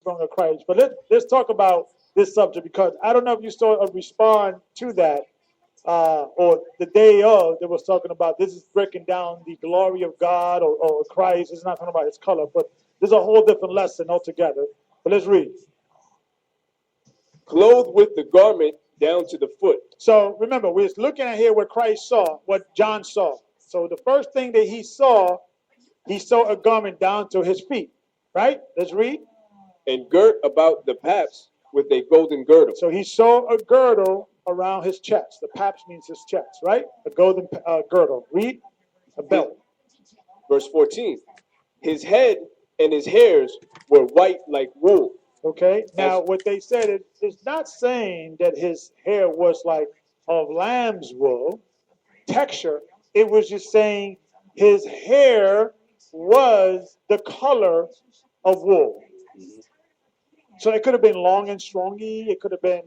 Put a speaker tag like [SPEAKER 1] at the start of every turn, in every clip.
[SPEAKER 1] from Christ. But let's talk about this subject because I don't know if you saw a respond to that or the day of that was talking about this is breaking down the glory of God or Christ. It's not talking about his color, but there's a whole different lesson altogether. But let's read.
[SPEAKER 2] Clothed with the garment down to the foot.
[SPEAKER 1] So remember, we're looking at here what Christ saw, what John saw. So the first thing that he saw a garment down to his feet, right? Let's read.
[SPEAKER 2] And girt about the paps with a golden girdle.
[SPEAKER 1] So he saw a girdle around his chest. The paps means his chest, right? A golden girdle. Read. A belt.
[SPEAKER 2] Verse 14. His head and his hairs were white like wool.
[SPEAKER 1] Okay. Now what they said is not saying that his hair was like of lamb's wool texture. It was just saying his hair was the color of wool. So it could have been long and strongy. It could have been.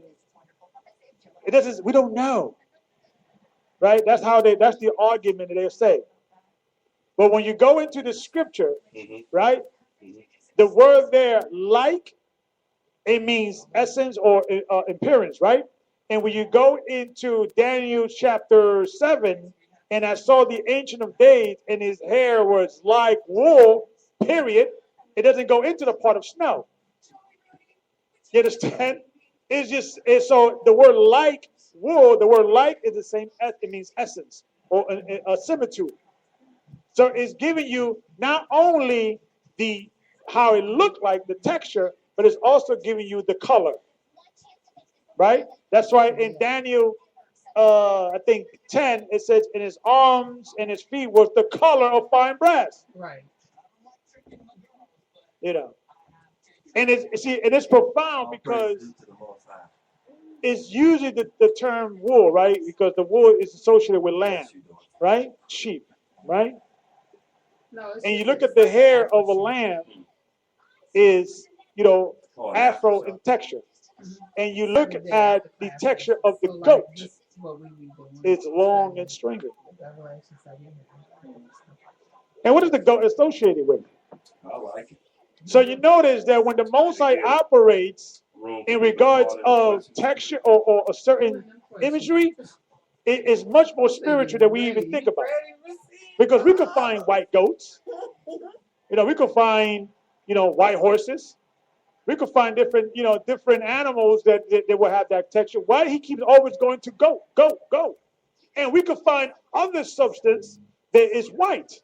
[SPEAKER 1] It doesn't. We don't know, right? That's the argument that they say. But when you go into the scripture, right, the word there, like, it means essence or appearance, right? And when you go into Daniel chapter 7, and I saw the Ancient of Days, and his hair was like wool. Period. It doesn't go into the part of snow. You understand? So the word like wool, the word like is the same, it means essence or a similitude. So it's giving you not only how it looked like, the texture, but it's also giving you the color. Right? That's why in Daniel, I think 10, it says in his arms and his feet was the color of fine brass.
[SPEAKER 3] Right.
[SPEAKER 1] You know. And it's profound because it's usually the term wool, right? Because the wool is associated with lamb, right? Sheep, right?
[SPEAKER 3] No,
[SPEAKER 1] and you look at the hair of a lamb is, afro in texture. And you look at the texture of the goat, it's long and stringy. And what is the goat associated with?
[SPEAKER 4] I like it.
[SPEAKER 1] So you notice that when the Most High operates in regards of texture or a certain imagery, it is much more spiritual than we even think about. Because we could find white goats, we could find, white horses. We could find different animals that will have that texture. Why he keeps always going to goat, goat, goat? And we could find other substance that is white,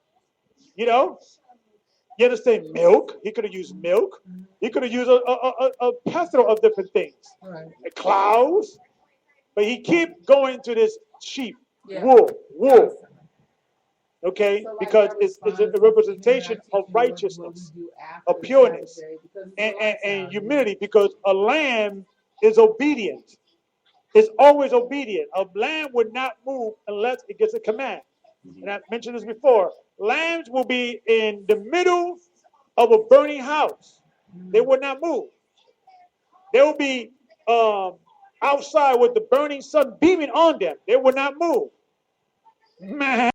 [SPEAKER 1] You understand? Milk. He could have used milk. He could have used a plethora of different things.
[SPEAKER 3] Right.
[SPEAKER 1] Clouds. But he keep going to this sheep, wool. Okay?
[SPEAKER 3] So
[SPEAKER 1] because it's a representation of righteousness, of pureness, and humility, because a lamb is obedient. It's always obedient. A lamb would not move unless it gets a command. And I mentioned this before. Lambs will be in the middle of a burning house. They will not move. They will be outside with the burning sun beaming on them. They will not move. Man,